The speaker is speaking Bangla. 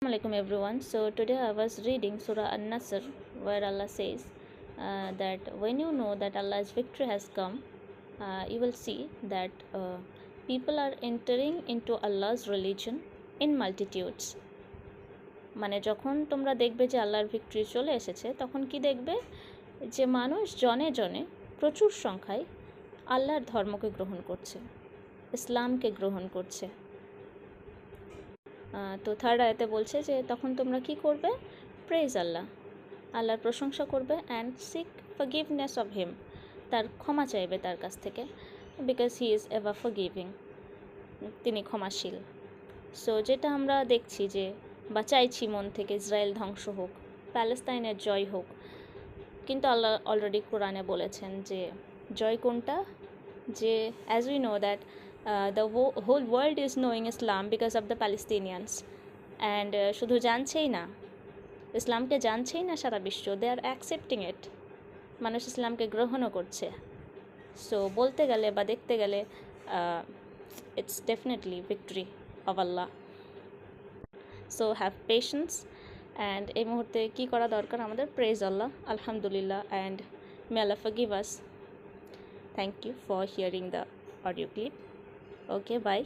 Assalamualaikum everyone. So today I was reading Surah An-Nasr where Allah says that when you know that Allah's victory has come, you will see that people are entering into Allah's religion in multitudes. মানে যখন তোমরা দেখবে যে আল্লাহর ভিক্টরি চলে এসেছে তখন কি দেখবে যে মানুষ জনে জনে প্রচুর সংখ্যায় আল্লাহর ধর্মকে গ্রহণ করছে, ইসলামকে গ্রহণ করছে। তো থার্ড আয়াতে বলছে যে তখন তোমরা কি করবে? প্রেজ আল্লাহ, আল্লাহর প্রশংসা করবে and seek forgiveness of him, তার ক্ষমা চাইবে তার কাছ থেকে, because he is ever forgiving, তিনি ক্ষমাশীল। সো যেটা আমরা দেখছি যে বা চাইছি মন থেকে ইসরায়েল ধ্বংস হোক, প্যালেস্তাইনের জয় হোক, কিন্তু আল্লাহ অলরেডি কোরআনে বলেছেন যে জয় কোনটা, যে as we know that the whole world is knowing Islam because of the Palestinians and শুধু জানছেই না, ইসলামকে জানছেই না সারা বিশ্ব, দে আর অ্যাকসেপ্টিং ইট, মানুষ ইসলামকে গ্রহণও করছে। সো বলতে গেলে বা দেখতে গেলে it's definitely victory of Allah. So have patience and এই মুহূর্তে কী করা দরকার আমাদের? প্রেজ আল্লাহ, আলহামদুলিল্লাহ, and may Allah forgive us. Thank you for hearing the audio clip. Okay, bye.